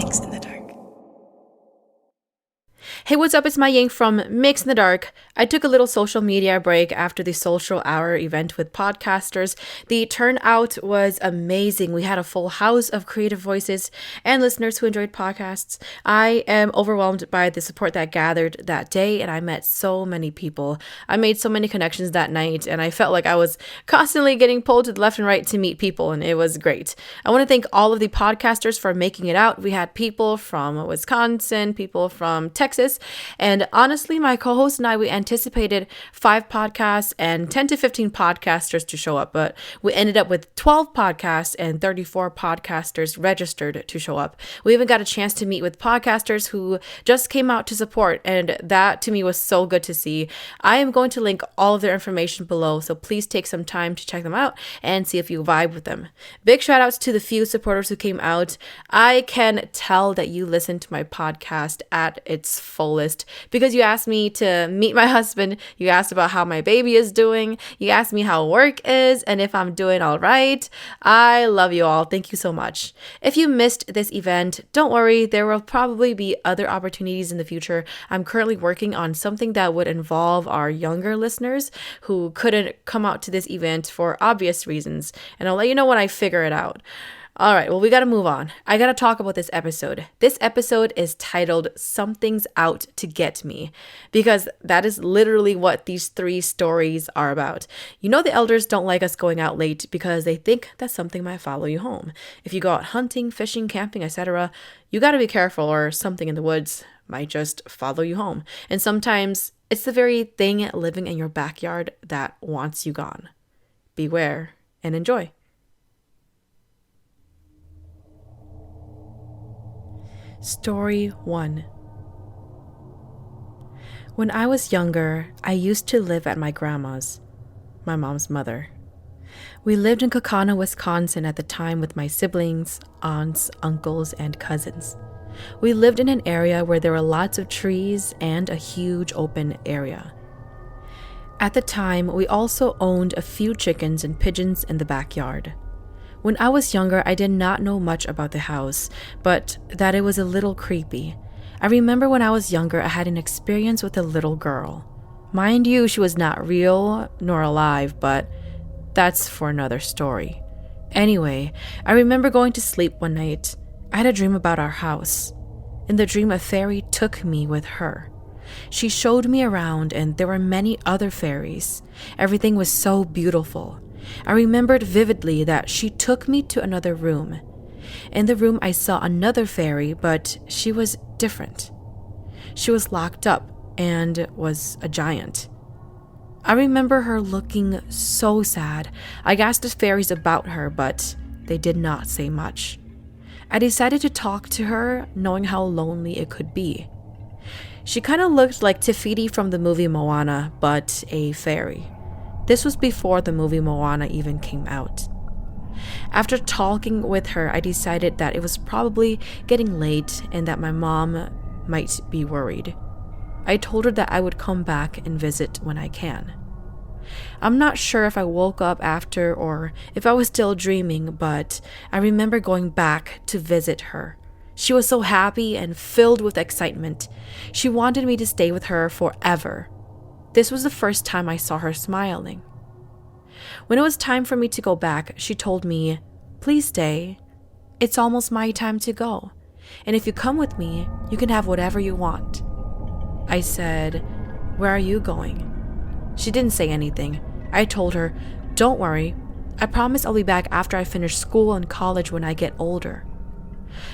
Mix in the Dark. Hey, what's up? It's MaiYang from Mix in the Dark. I took a little social media break after the social hour event with podcasters. The turnout was amazing. We had a full house of creative voices and listeners who enjoyed podcasts. I am overwhelmed by the support that gathered that day, and I met so many people. I made so many connections that night, and I felt like I was constantly getting pulled to the left and right to meet people, and it was great. I want to thank all of the podcasters for making it out. We had people from Wisconsin, people from Texas, and honestly, my co-host and I, we anticipated 5 podcasts and 10 to 15 podcasters to show up, but we ended up with 12 podcasts and 34 podcasters registered to show up. We even got a chance to meet with podcasters who just came out to support, and that to me was so good to see. I am going to link all of their information below, so please take some time to check them out and see if you vibe with them. Big shout outs to the few supporters who came out. I can tell that you listened to my podcast at its fullest because you asked me to meet my husband, you asked about how my baby is doing, you asked me how work is, and if I'm doing all right. I love you all. Thank you so much. If you missed this event, don't worry, there will probably be other opportunities in the future. I'm currently working on something that would involve our younger listeners who couldn't come out to this event for obvious reasons, and I'll let you know when I figure it out. All right, well, we got to move on. I got to talk about this episode. This episode is titled Something's Out to Get Me, because that is literally what these 3 stories are about. You know, the elders don't like us going out late because they think that something might follow you home. If you go out hunting, fishing, camping, etc., you got to be careful, or something in the woods might just follow you home. And sometimes it's the very thing living in your backyard that wants you gone. Beware and enjoy. Story 1. When I was younger, I used to live at my grandma's, my mom's mother. We lived in Kaukauna, Wisconsin at the time with my siblings, aunts, uncles, and cousins. We lived in an area where there were lots of trees and a huge open area. At the time, we also owned a few chickens and pigeons in the backyard. When I was younger, I did not know much about the house, but that it was a little creepy. I remember when I was younger, I had an experience with a little girl. Mind you, she was not real nor alive, but that's for another story. Anyway, I remember going to sleep one night. I had a dream about our house. In the dream, a fairy took me with her. She showed me around, and there were many other fairies. Everything was so beautiful. I remembered vividly that she took me to another room. In the room, I saw another fairy, but she was different. She was locked up and was a giant. I remember her looking so sad. I asked the fairies about her, but they did not say much. I decided to talk to her, knowing how lonely it could be. She kind of looked like Te Fiti from the movie Moana, but a fairy. This was before the movie Moana even came out. After talking with her, I decided that it was probably getting late and that my mom might be worried. I told her that I would come back and visit when I can. I'm not sure if I woke up after or if I was still dreaming, but I remember going back to visit her. She was so happy and filled with excitement. She wanted me to stay with her forever. This was the first time I saw her smiling. When it was time for me to go back, she told me, "Please stay. It's almost my time to go. And if you come with me, you can have whatever you want." I said, "Where are you going?" She didn't say anything. I told her, "Don't worry. I promise I'll be back after I finish school and college when I get older."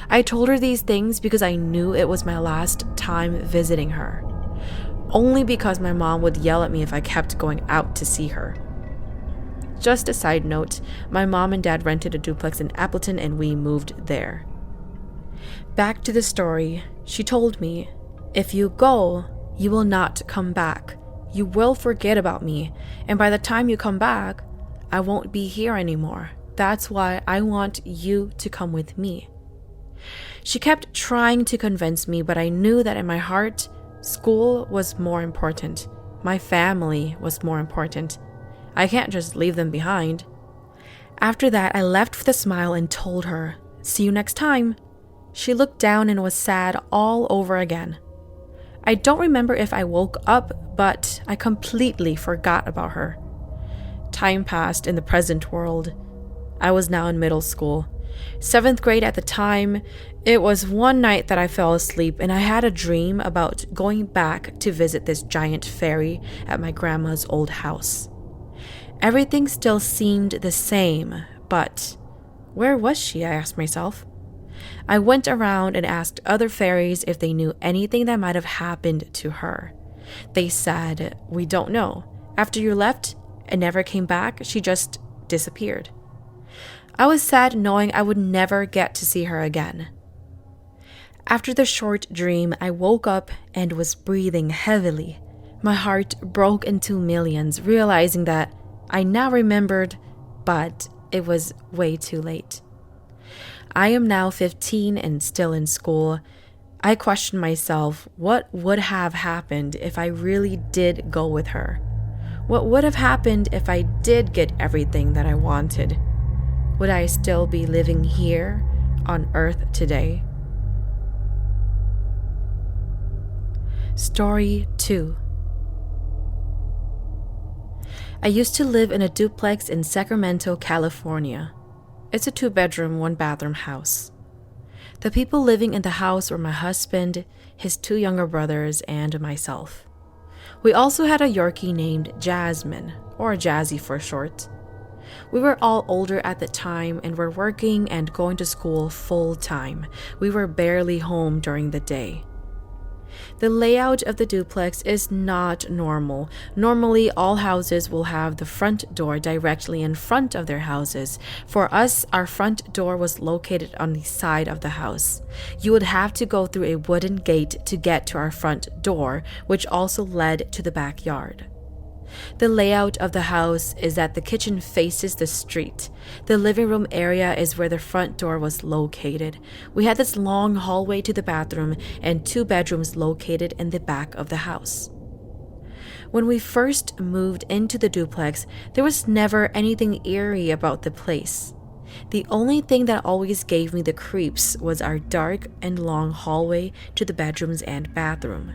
I told her these things because I knew it was my last time visiting her. Only because my mom would yell at me if I kept going out to see her. Just a side note, my mom and dad rented a duplex in Appleton and we moved there. Back to the story, she told me, "If you go, you will not come back. You will forget about me, and by the time you come back, I won't be here anymore. That's why I want you to come with me." She kept trying to convince me, but I knew that in my heart, school was more important. My family was more important. I can't just leave them behind. After that, I left with a smile and told her, "See you next time." She looked down and was sad all over again. I don't remember if I woke up, but I completely forgot about her. Time passed in the present world. I was now in middle school. 7th grade at the time. It was one night that I fell asleep and I had a dream about going back to visit this giant fairy at my grandma's old house. Everything still seemed the same, but where was she? I asked myself. I went around and asked other fairies if they knew anything that might have happened to her. They said, "We don't know. After you left and never came back, she just disappeared." I was sad knowing I would never get to see her again. After the short dream, I woke up and was breathing heavily. My heart broke into millions, realizing that I now remembered, but it was way too late. I am now 15 and still in school. I question myself, what would have happened if I really did go with her? What would have happened if I did get everything that I wanted? Would I still be living here on Earth today? Story 2. I used to live in a duplex in Sacramento, California. It's a 2-bedroom, 1-bathroom house. The people living in the house were my husband, his 2 younger brothers, and myself. We also had a Yorkie named Jasmine, or Jazzy for short. We were all older at the time and were working and going to school full time. We were barely home during the day. The layout of the duplex is not normal. Normally, all houses will have the front door directly in front of their houses. For us, our front door was located on the side of the house. You would have to go through a wooden gate to get to our front door, which also led to the backyard. The layout of the house is that the kitchen faces the street. The living room area is where the front door was located. We had this long hallway to the bathroom and 2 bedrooms located in the back of the house. When we first moved into the duplex, there was never anything eerie about the place. The only thing that always gave me the creeps was our dark and long hallway to the bedrooms and bathroom.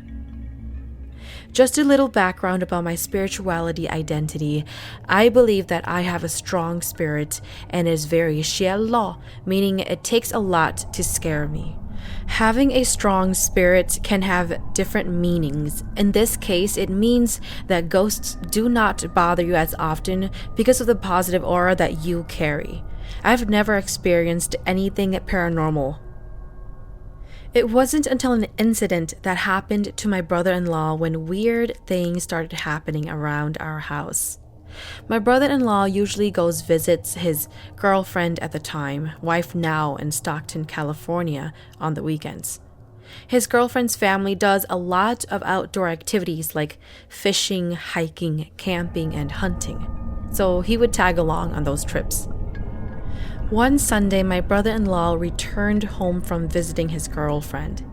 Just a little background about my spirituality identity. I believe that I have a strong spirit and is very xie lo, meaning it takes a lot to scare me. Having a strong spirit can have different meanings. In this case, it means that ghosts do not bother you as often because of the positive aura that you carry. I've never experienced anything paranormal. It wasn't until an incident that happened to my brother-in-law when weird things started happening around our house. My brother-in-law usually goes visits his girlfriend at the time, wife now in Stockton, California, on the weekends. His girlfriend's family does a lot of outdoor activities like fishing, hiking, camping, and hunting, so he would tag along on those trips. One Sunday, my brother-in-law returned home from visiting his girlfriend.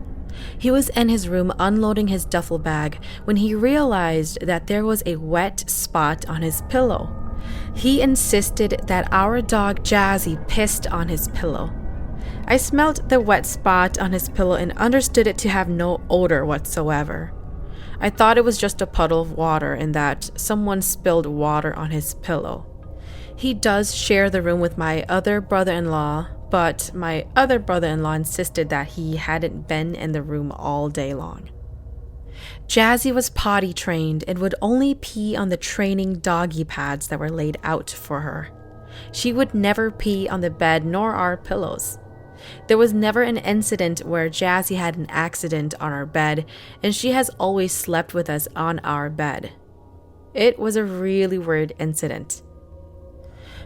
He was in his room unloading his duffel bag when he realized that there was a wet spot on his pillow. He insisted that our dog Jazzy pissed on his pillow. I smelled the wet spot on his pillow and understood it to have no odor whatsoever. I thought it was just a puddle of water and that someone spilled water on his pillow. He does share the room with my other brother-in-law, but my other brother-in-law insisted that he hadn't been in the room all day long. Jazzy was potty trained and would only pee on the training doggy pads that were laid out for her. She would never pee on the bed nor our pillows. There was never an incident where Jazzy had an accident on our bed, and she has always slept with us on our bed. It was a really weird incident.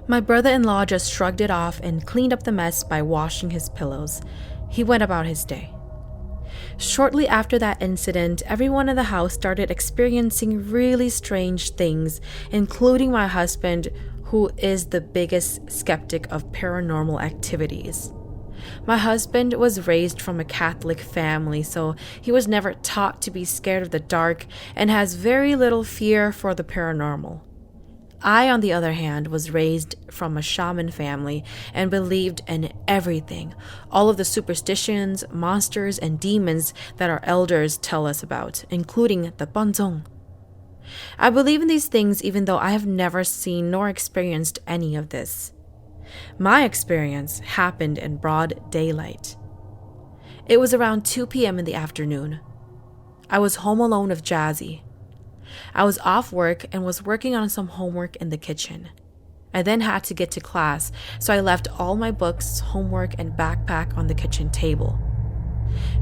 My brother-in-law just shrugged it off and cleaned up the mess by washing his pillows. He went about his day. Shortly after that incident, everyone in the house started experiencing really strange things, including my husband, who is the biggest skeptic of paranormal activities. My husband was raised from a Catholic family, so he was never taught to be scared of the dark and has very little fear for the paranormal. I, on the other hand, was raised from a shaman family and believed in everything, all of the superstitions, monsters, and demons that our elders tell us about, including the banzong. I believe in these things even though I have never seen nor experienced any of this. My experience happened in broad daylight. It was around 2 p.m. in the afternoon. I was home alone with Jazzy. I was off work and was working on some homework in the kitchen. I then had to get to class, so I left all my books, homework, and backpack on the kitchen table.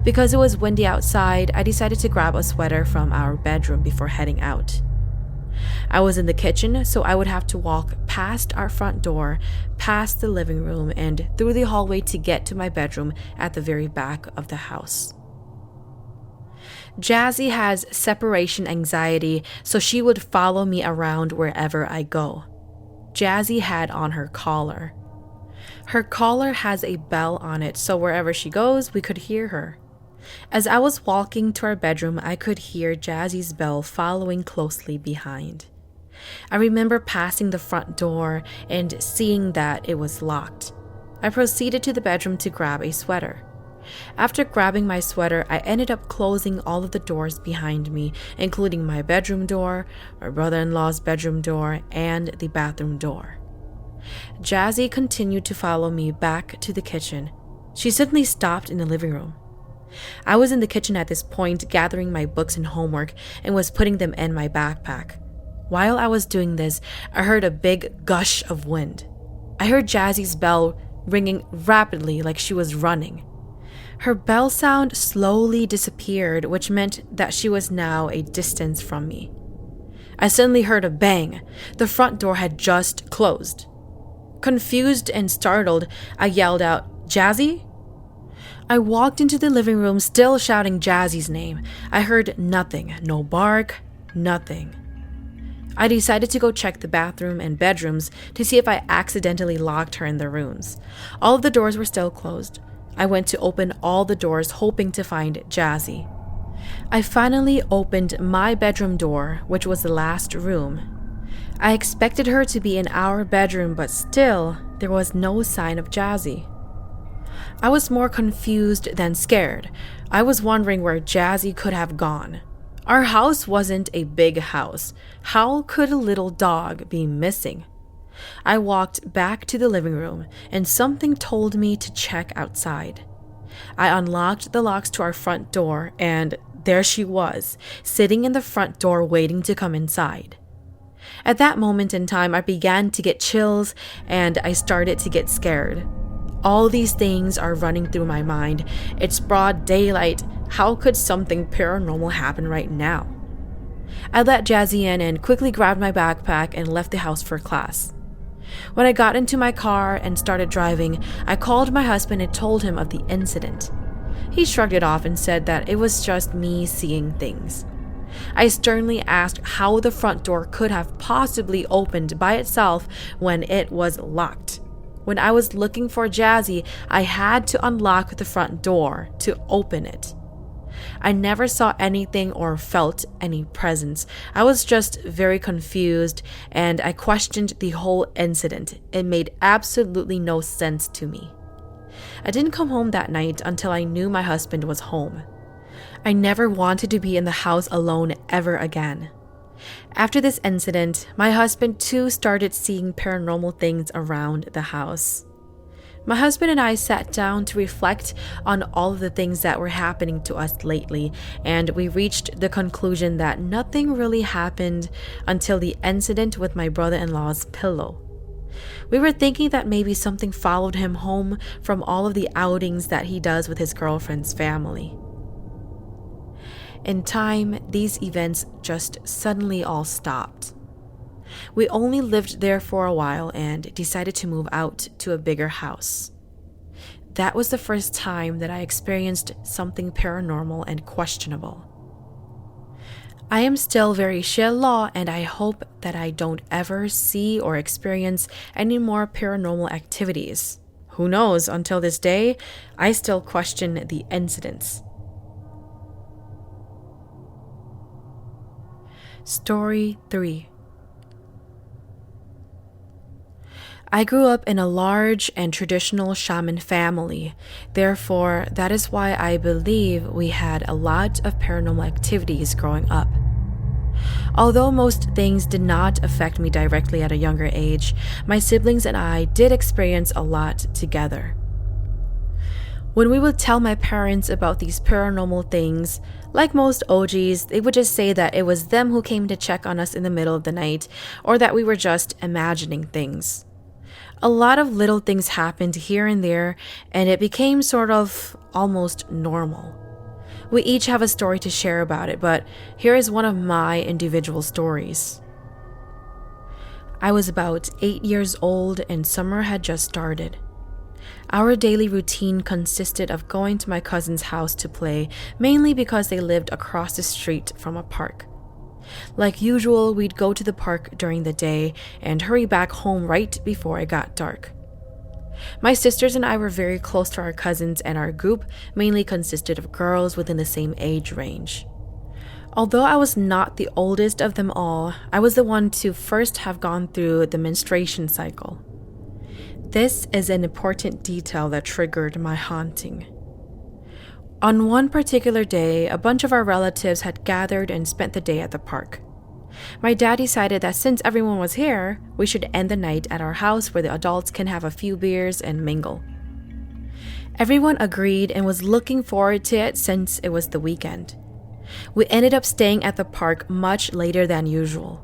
Because it was windy outside, I decided to grab a sweater from our bedroom before heading out. I was in the kitchen, so I would have to walk past our front door, past the living room, and through the hallway to get to my bedroom at the very back of the house. Jazzy has separation anxiety, so she would follow me around wherever I go. Jazzy had on her collar. Her collar has a bell on it, so wherever she goes, we could hear her. As I was walking to our bedroom, I could hear Jazzy's bell following closely behind. I remember passing the front door and seeing that it was locked. I proceeded to the bedroom to grab a sweater. After grabbing my sweater, I ended up closing all of the doors behind me, including my bedroom door, my brother-in-law's bedroom door, and the bathroom door. Jazzy continued to follow me back to the kitchen. She suddenly stopped in the living room. I was in the kitchen at this point, gathering my books and homework, and was putting them in my backpack. While I was doing this, I heard a big gush of wind. I heard Jazzy's bell ringing rapidly like she was running. Her bell sound slowly disappeared, which meant that she was now a distance from me. I suddenly heard a bang. The front door had just closed. Confused and startled, I yelled out, "Jazzy?" I walked into the living room, still shouting Jazzy's name. I heard nothing, no bark, nothing. I decided to go check the bathroom and bedrooms to see if I accidentally locked her in the rooms. All of the doors were still closed. I went to open all the doors, hoping to find Jazzy. I finally opened my bedroom door, which was the last room. I expected her to be in our bedroom, but still, there was no sign of Jazzy. I was more confused than scared. I was wondering where Jazzy could have gone. Our house wasn't a big house. How could a little dog be missing? I walked back to the living room, and something told me to check outside. I unlocked the locks to our front door, and there she was, sitting in the front door waiting to come inside. At that moment in time, I began to get chills, and I started to get scared. All these things are running through my mind. It's broad daylight. How could something paranormal happen right now? I let Jazzy in and quickly grabbed my backpack and left the house for class. When I got into my car and started driving, I called my husband and told him of the incident. He shrugged it off and said that it was just me seeing things. I sternly asked how the front door could have possibly opened by itself when it was locked. When I was looking for Jazzy, I had to unlock the front door to open it. I never saw anything or felt any presence. I was just very confused, and I questioned the whole incident. It made absolutely no sense to me. I didn't come home that night until I knew my husband was home. I never wanted to be in the house alone ever again. After this incident, my husband too started seeing paranormal things around the house. My husband and I sat down to reflect on all of the things that were happening to us lately, and we reached the conclusion that nothing really happened until the incident with my brother-in-law's pillow. We were thinking that maybe something followed him home from all of the outings that he does with his girlfriend's family. In time, these events just suddenly all stopped. We only lived there for a while and decided to move out to a bigger house. That was the first time that I experienced something paranormal and questionable. I am still very shallow, and I hope that I don't ever see or experience any more paranormal activities. Who knows, until this day, I still question the incidents. Story 3. I grew up in a large and traditional Shaman family. Therefore, that is why I believe we had a lot of paranormal activities growing up. Although most things did not affect me directly at a younger age, my siblings and I did experience a lot together. When we would tell my parents about these paranormal things, like most OGs, they would just say that it was them who came to check on us in the middle of the night, or that we were just imagining things. A lot of little things happened here and there, and it became sort of almost normal. We each have a story to share about it, but here is one of my individual stories. I was about 8 years old and summer had just started. Our daily routine consisted of going to my cousin's house to play, mainly because they lived across the street from a park. Like usual, we'd go to the park during the day and hurry back home right before it got dark. My sisters and I were very close to our cousins, and our group mainly consisted of girls within the same age range. Although I was not the oldest of them all, I was the one to first have gone through the menstruation cycle. This is an important detail that triggered my haunting. On one particular day, a bunch of our relatives had gathered and spent the day at the park. My dad decided that since everyone was here, we should end the night at our house where the adults can have a few beers and mingle. Everyone agreed and was looking forward to it since it was the weekend. We ended up staying at the park much later than usual.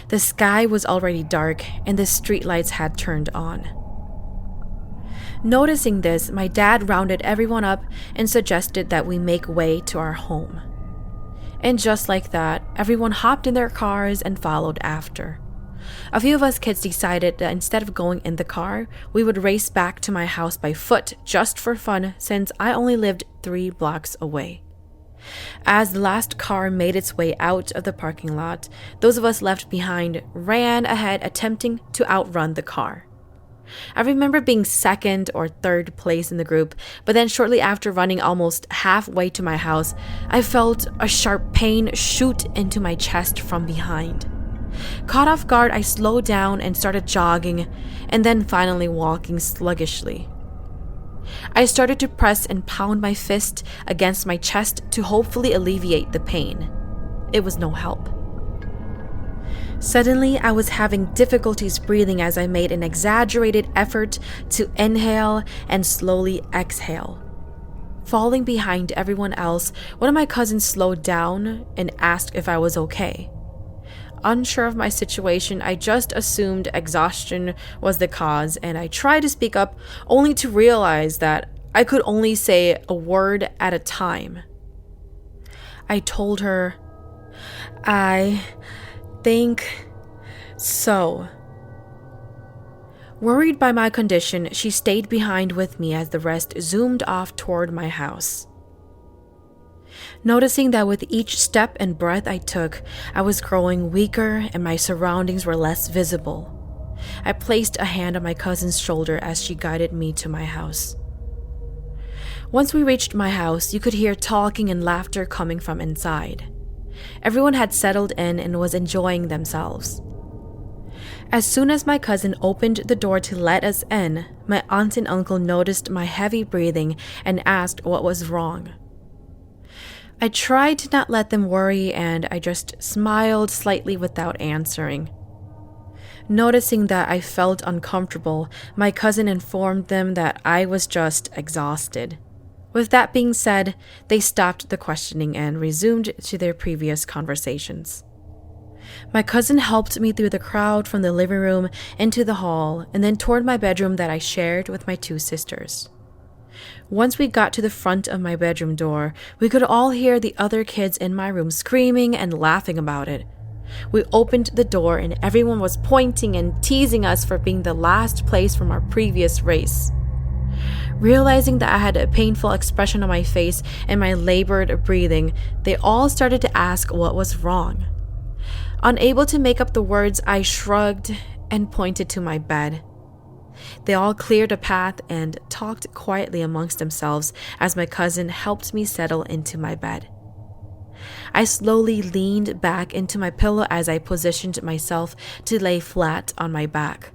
The sky was already dark and the streetlights had turned on. Noticing this, my dad rounded everyone up and suggested that we make way to our home. And just like that, everyone hopped in their cars and followed after. A few of us kids decided that instead of going in the car, we would race back to my house by foot just for fun, since I only lived 3 blocks away. As the last car made its way out of the parking lot, those of us left behind ran ahead, attempting to outrun the car. I remember being second or third place in the group, but then shortly after running almost halfway to my house, I felt a sharp pain shoot into my chest from behind. Caught off guard, I slowed down and started jogging, and then finally walking sluggishly. I started to press and pound my fist against my chest to hopefully alleviate the pain. It was no help. Suddenly, I was having difficulties breathing as I made an exaggerated effort to inhale and slowly exhale. Falling behind everyone else, one of my cousins slowed down and asked if I was okay. Unsure of my situation, I just assumed exhaustion was the cause, and I tried to speak up only to realize that I could only say a word at a time. I told her, "I think so." Worried by my condition, she stayed behind with me as the rest zoomed off toward my house. Noticing that with each step and breath I took, I was growing weaker and my surroundings were less visible, I placed a hand on my cousin's shoulder as she guided me to my house. Once we reached my house, you could hear talking and laughter coming from inside. Everyone had settled in and was enjoying themselves. As soon as my cousin opened the door to let us in, my aunt and uncle noticed my heavy breathing and asked what was wrong. I tried to not let them worry, and I just smiled slightly without answering. Noticing that I felt uncomfortable, my cousin informed them that I was just exhausted. With that being said, they stopped the questioning and resumed to their previous conversations. My cousin helped me through the crowd from the living room into the hall and then toward my bedroom that I shared with my 2 sisters. Once we got to the front of my bedroom door, we could all hear the other kids in my room screaming and laughing about it. We opened the door and everyone was pointing and teasing us for being the last place from our previous race. Realizing that I had a painful expression on my face and my labored breathing, they all started to ask what was wrong. Unable to make up the words, I shrugged and pointed to my bed. They all cleared a path and talked quietly amongst themselves as my cousin helped me settle into my bed. I slowly leaned back into my pillow as I positioned myself to lay flat on my back.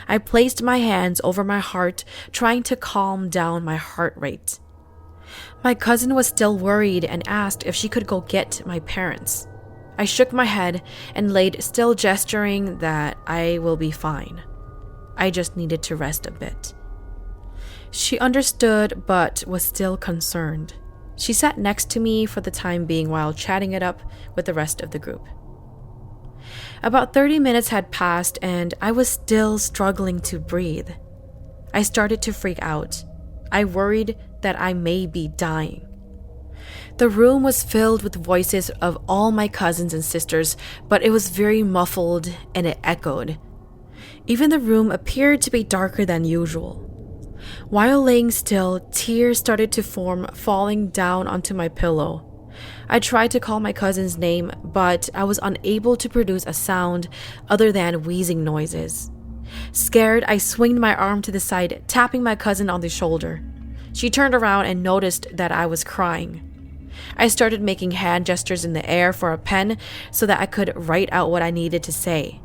I placed my hands over my heart, trying to calm down my heart rate. My cousin was still worried and asked if she could go get my parents. I shook my head and laid still, gesturing that I will be fine. I just needed to rest a bit. She understood but was still concerned. She sat next to me for the time being while chatting it up with the rest of the group. About 30 minutes had passed and I was still struggling to breathe. I started to freak out. I worried that I may be dying. The room was filled with voices of all my cousins and sisters, but it was very muffled and it echoed. Even the room appeared to be darker than usual. While laying still, tears started to form, falling down onto my pillow. I tried to call my cousin's name, but I was unable to produce a sound other than wheezing noises. Scared, I swinged my arm to the side, tapping my cousin on the shoulder. She turned around and noticed that I was crying. I started making hand gestures in the air for a pen so that I could write out what I needed to say.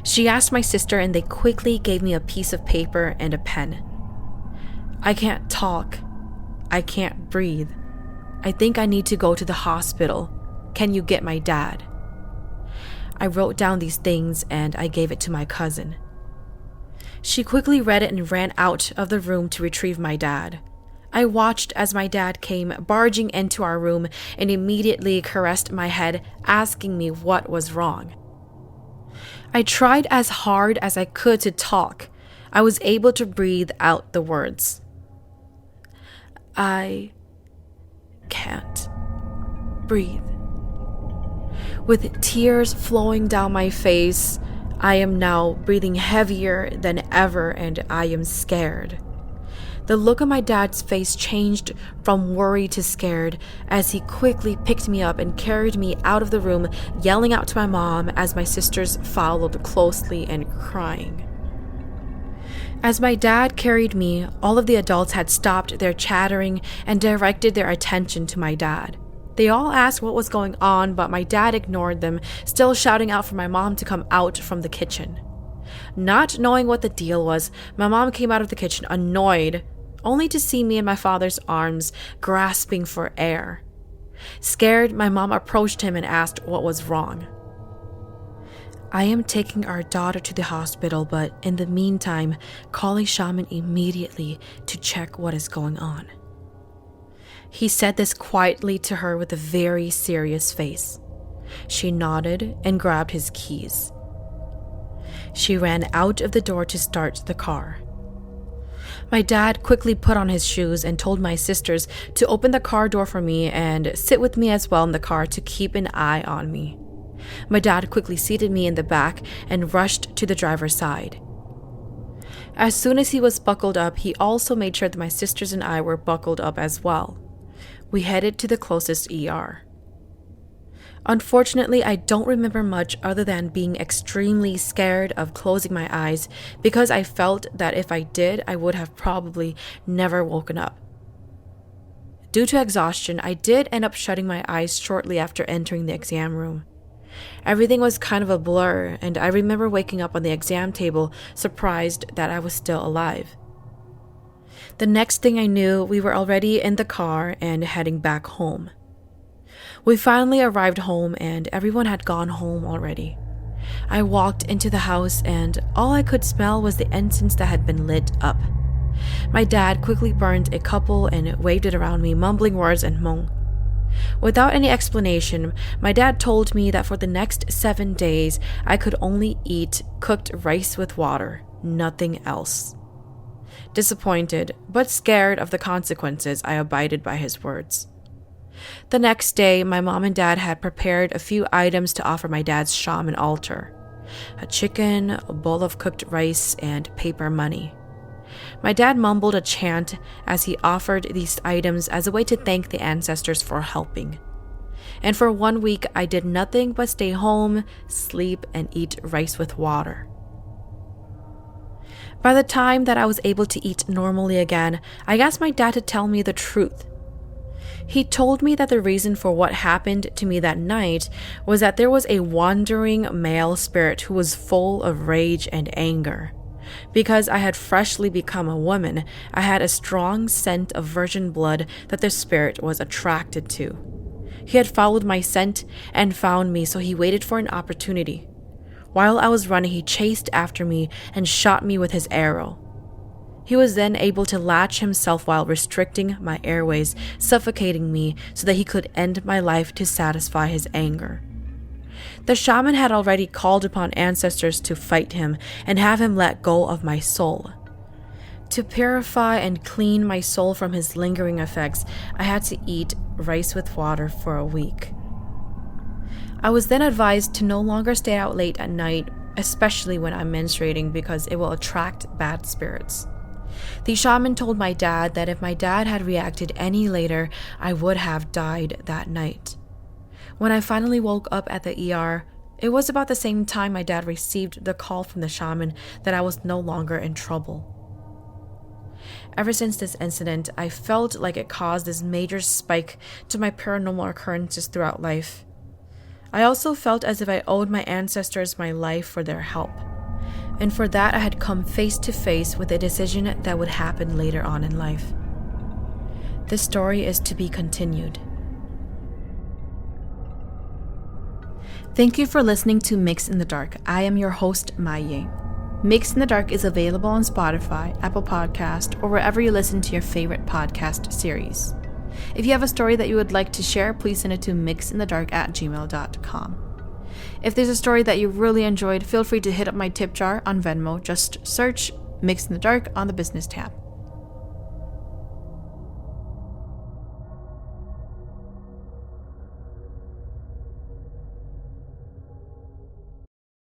She asked my sister and they quickly gave me a piece of paper and a pen. I can't talk. I can't breathe. I think I need to go to the hospital. Can you get my dad? I wrote down these things and I gave it to my cousin. She quickly read it and ran out of the room to retrieve my dad. I watched as my dad came barging into our room and immediately caressed my head, asking me what was wrong. I tried as hard as I could to talk. I was able to breathe out the words. I can't breathe. With tears flowing down my face, I am now breathing heavier than ever and I am scared. The look on my dad's face changed from worry to scared as he quickly picked me up and carried me out of the room, yelling out to my mom as my sisters followed closely and crying. As my dad carried me, all of the adults had stopped their chattering and directed their attention to my dad. They all asked what was going on, but my dad ignored them, still shouting out for my mom to come out from the kitchen. Not knowing what the deal was, my mom came out of the kitchen annoyed, only to see me in my father's arms, grasping for air. Scared, my mom approached him and asked what was wrong. I am taking our daughter to the hospital, but in the meantime, calling Shaman immediately to check what is going on. He said this quietly to her with a very serious face. She nodded and grabbed his keys. She ran out of the door to start the car. My dad quickly put on his shoes and told my sisters to open the car door for me and sit with me as well in the car to keep an eye on me. My dad quickly seated me in the back and rushed to the driver's side. As soon as he was buckled up, he also made sure that my sisters and I were buckled up as well. We headed to the closest ER. Unfortunately, I don't remember much other than being extremely scared of closing my eyes because I felt that if I did, I would have probably never woken up. Due to exhaustion, I did end up shutting my eyes shortly after entering the exam room. Everything was kind of a blur, and I remember waking up on the exam table, surprised that I was still alive. The next thing I knew, we were already in the car and heading back home. We finally arrived home and everyone had gone home already. I walked into the house and all I could smell was the incense that had been lit up. My dad quickly burned a couple and waved it around me, mumbling words in Hmong. Without any explanation, my dad told me that for the next 7 days, I could only eat cooked rice with water, nothing else. Disappointed, but scared of the consequences, I abided by his words. The next day, my mom and dad had prepared a few items to offer my dad's shaman altar. A chicken, a bowl of cooked rice, and paper money. My dad mumbled a chant as he offered these items as a way to thank the ancestors for helping. And for 1 week, I did nothing but stay home, sleep, and eat rice with water. By the time that I was able to eat normally again, I asked my dad to tell me the truth. He told me that the reason for what happened to me that night was that there was a wandering male spirit who was full of rage and anger. Because I had freshly become a woman, I had a strong scent of virgin blood that the spirit was attracted to. He had followed my scent and found me, so he waited for an opportunity. While I was running, he chased after me and shot me with his arrow. He was then able to latch himself while restricting my airways, suffocating me so that he could end my life to satisfy his anger. The shaman had already called upon ancestors to fight him and have him let go of my soul. To purify and clean my soul from his lingering effects, I had to eat rice with water for a week. I was then advised to no longer stay out late at night, especially when I'm menstruating, because it will attract bad spirits. The shaman told my dad that if my dad had reacted any later, I would have died that night. When I finally woke up at the ER, it was about the same time my dad received the call from the shaman that I was no longer in trouble. Ever since this incident, I felt like it caused this major spike to my paranormal occurrences throughout life. I also felt as if I owed my ancestors my life for their help. And for that, I had come face to face with a decision that would happen later on in life. This story is to be continued. Thank you for listening to Mix in the Dark. I am your host, MaiYang. Mix in the Dark is available on Spotify, Apple Podcast, or wherever you listen to your favorite podcast series. If you have a story that you would like to share, please send it to myxinthedark@gmail.com. If there's a story that you really enjoyed, feel free to hit up my tip jar on Venmo. Just search Mix in the Dark on the business tab.